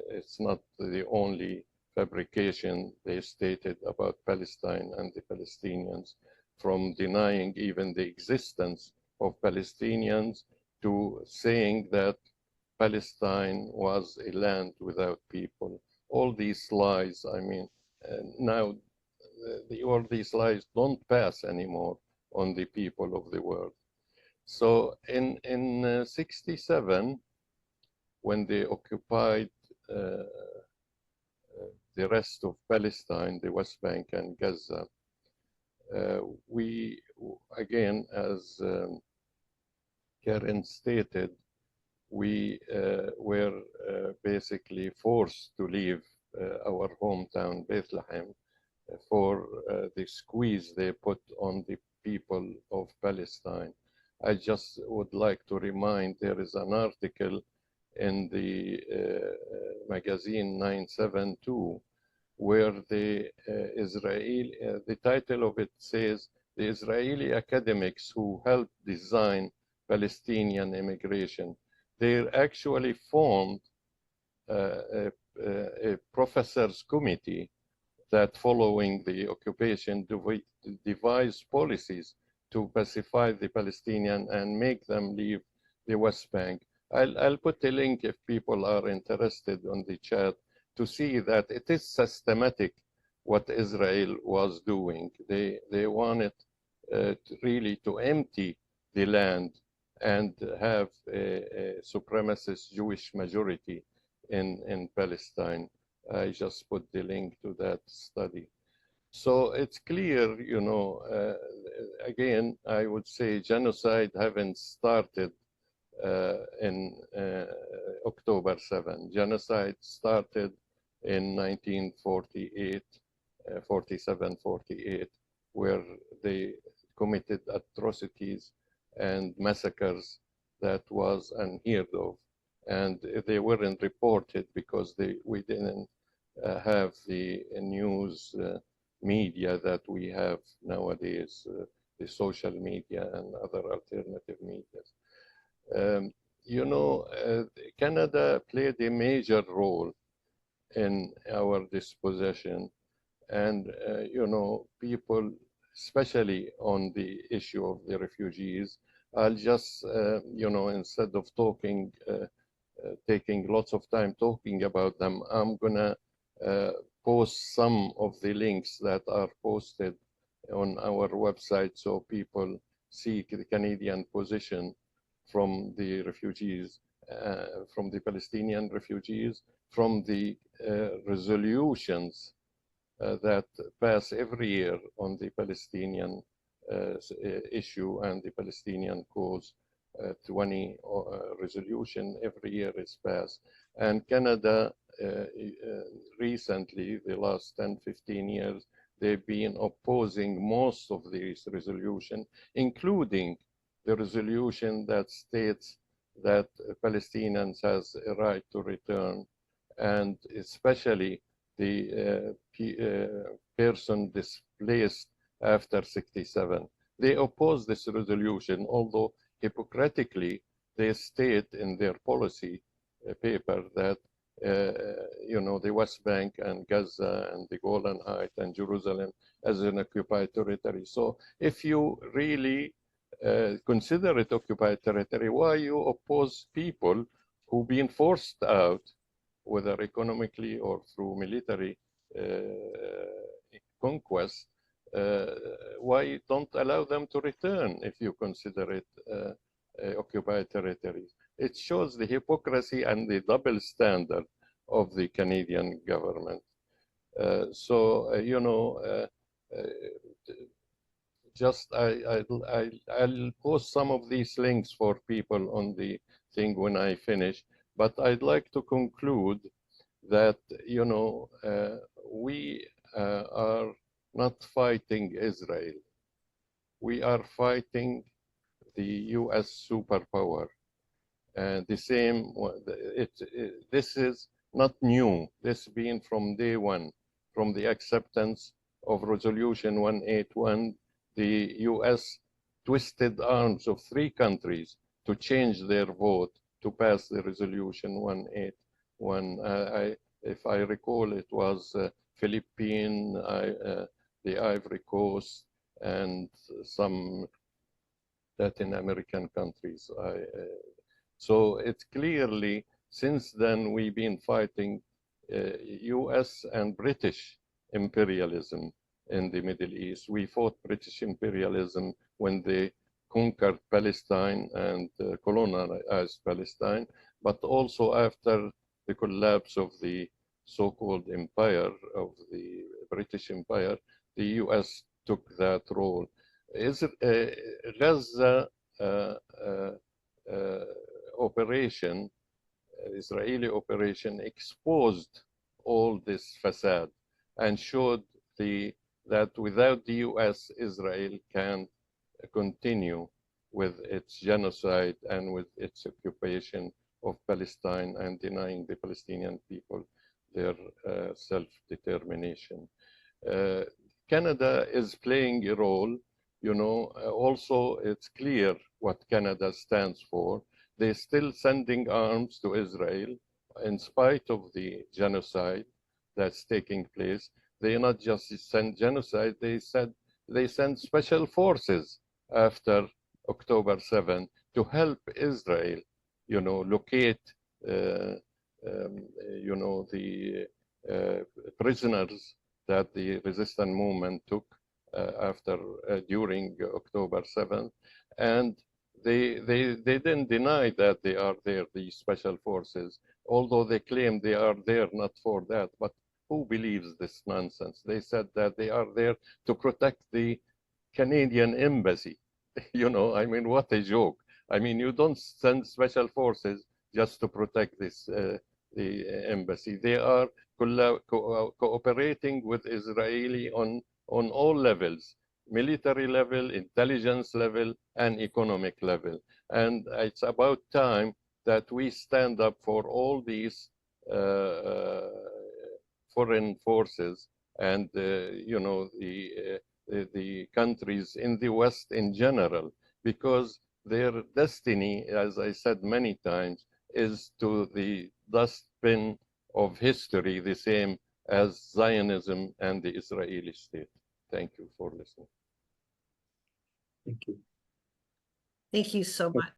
it's not the only fabrication they stated about Palestine and the Palestinians, from denying even the existence of Palestinians to saying that Palestine was a land without people. All these lies, I mean, now all these lies don't pass anymore on the people of the world. So in 67, when they occupied the rest of Palestine, the West Bank and Gaza, we, again, as Karen stated, we were basically forced to leave our hometown, Bethlehem, for the squeeze they put on the people of Palestine. I just would like to remind, there is an article in the magazine 972 where the the title of it says, the Israeli academics who helped design Palestinian immigration. They actually formed a professors' committee that, following the occupation, devised policies to pacify the Palestinians and make them leave the West Bank. I'll put a link if people are interested on the chat to see that it is systematic what Israel was doing. They wanted really to empty the land and have a supremacist Jewish majority in Palestine. I just put the link to that study. So it's clear, you know, again, I would say genocide haven't started in October 7. Genocide started in 1948, 47, 48, where they committed atrocities and massacres that was unheard of. And they weren't reported because we didn't have the news media that we have nowadays, the social media and other alternative medias. You know, Canada played a major role in our dispossession, and you know, people, especially on the issue of the refugees, I'll just, you know, instead of talking, taking lots of time talking about them, I'm gonna post some of the links that are posted on our website so people see the Canadian position from the refugees, from the Palestinian refugees, from the resolutions that pass every year on the Palestinian issue and the Palestinian cause. 20 resolution every year is passed. And Canada recently, the last 10, 15 years, they've been opposing most of these resolutions, including the resolution that states that Palestinians has a right to return, and especially the person displaced after 67. They oppose this resolution, although hypocritically they state in their policy paper that you know, the West Bank and Gaza and the Golan Heights and Jerusalem as an occupied territory. So if you really consider it occupied territory, why you oppose people who've been forced out, whether economically or through military conquest? Why you don't allow them to return if you consider it occupied territories? It shows the hypocrisy and the double standard of the Canadian government. You know, just I'll post some of these links for people on the thing when I finish, but I'd like to conclude that, you know, we are not fighting Israel. We are fighting the US superpower. And the same, this is not new. This has been from day one, from the acceptance of Resolution 181, the US twisted arms of 3 countries to change their vote to pass the Resolution when if I recall, it was Philippines, the Ivory Coast, and some Latin American countries. So it's clearly, since then, we've been fighting US and British imperialism in the Middle East. We fought British imperialism when they conquered Palestine and colonized Palestine, but also after the collapse of the so-called empire of the British Empire, the US took that role. Gaza operation, Israeli operation, exposed all this facade and showed that without the US, Israel can continue with its genocide and with its occupation of Palestine and denying the Palestinian people their self-determination. Canada is playing a role, you know. Also, it's clear what Canada stands for. They're still sending arms to Israel in spite of the genocide that's taking place. They not just send genocide, they send special forces after October 7 to help Israel, you know, locate, you know, the prisoners that the resistance movement took during October 7th. And they didn't deny that they are there, these special forces, although they claim they are there not for that. But who believes this nonsense? They said that they are there to protect the Canadian embassy. You know, I mean, what a joke. I mean, you don't send special forces just to protect this the embassy. They are cooperating with Israeli on all levels, military level, intelligence level, and economic level. And it's about time that we stand up for all these foreign forces and, you know, the countries in the West in general, because their destiny, as I said many times, is to the dustbin of history, the same as Zionism and the Israeli state. Thank you for listening. Thank you. Thank you so much.